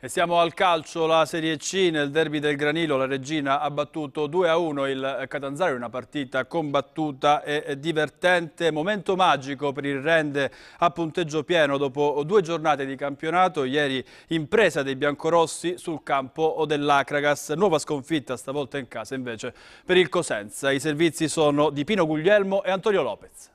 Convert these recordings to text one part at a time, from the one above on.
E siamo al calcio, la Serie C. Nel derby del Granilo la Reggina ha battuto 2-1 il Catanzaro, una partita combattuta e divertente. Momento magico per il Rende a punteggio pieno dopo 2 giornate di campionato. Ieri impresa dei biancorossi sul campo dell'Acragas. Nuova sconfitta stavolta in casa invece per il Cosenza. I servizi sono di Pino Guglielmo e Antonio Lopez.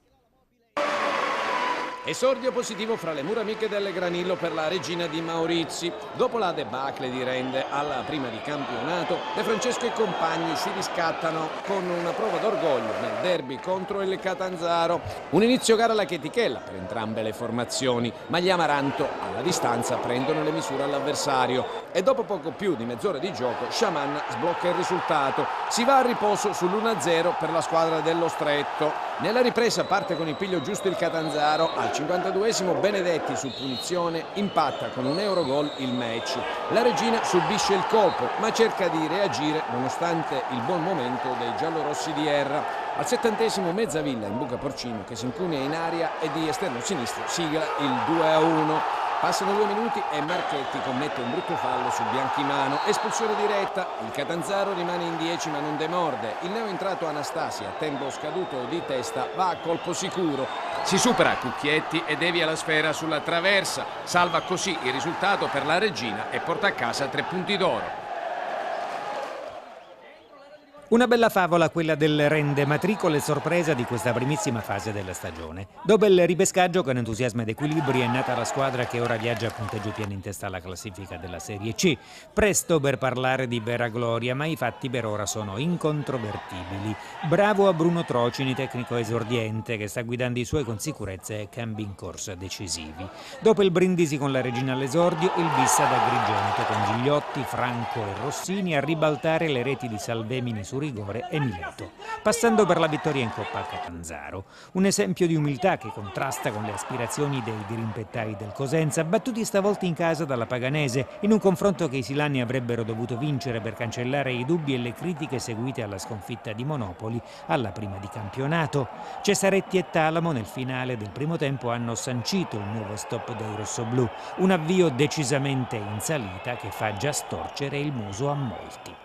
Esordio positivo fra le mura amiche del Granillo per la Regina di Maurizi. Dopo la debacle di Rende alla prima di campionato, De Francesco e compagni si riscattano con una prova d'orgoglio nel derby contro il Catanzaro. Un inizio gara alla chetichella per entrambe le formazioni, ma gli Amaranto alla distanza prendono le misure all'avversario e dopo poco più di mezz'ora di gioco Sciaman sblocca il risultato. Si va a riposo sull'1-0 per la squadra dello Stretto. Nella ripresa parte con il piglio giusto il Catanzaro. Al 52esimo Benedetti su punizione impatta con un Eurogol il match. La Regina subisce il colpo ma cerca di reagire nonostante il buon momento dei giallorossi di Erra. Al 70esimo Mezzavilla in buca Porcino che si incunea in aria e di esterno sinistro sigla il 2-1. Passano 2 minuti e Marchetti commette un brutto fallo su Bianchimano. Espulsione diretta, il Catanzaro rimane in 10 ma non demorde. Il neoentrato Anastasia, a tempo scaduto di testa, va a colpo sicuro. Si supera Cucchietti e devia la sfera sulla traversa. Salva così il risultato per la Regina e porta a casa 3 punti d'oro. Una bella favola quella del Rende, matricola e sorpresa di questa primissima fase della stagione. Dopo il ripescaggio con entusiasmo ed equilibri è nata la squadra che ora viaggia a punteggio pieno in testa alla classifica della Serie C. Presto per parlare di vera gloria, ma i fatti per ora sono incontrovertibili. Bravo a Bruno Trocini, tecnico esordiente, che sta guidando i suoi con sicurezza e cambi in corsa decisivi. Dopo il brindisi con la Regina all'esordio, il bis ad Agrigento con Gigliotti, Franco e Rossini a ribaltare le reti di Salvemini su rigore e Mileto, passando per la vittoria in Coppa a Catanzaro. Un esempio di umiltà che contrasta con le aspirazioni dei dirimpettai del Cosenza, battuti stavolta in casa dalla Paganese, in un confronto che i silani avrebbero dovuto vincere per cancellare i dubbi e le critiche seguite alla sconfitta di Monopoli alla prima di campionato. Cesaretti e Talamo nel finale del primo tempo hanno sancito il nuovo stop dei rossoblù, un avvio decisamente in salita che fa già storcere il muso a molti.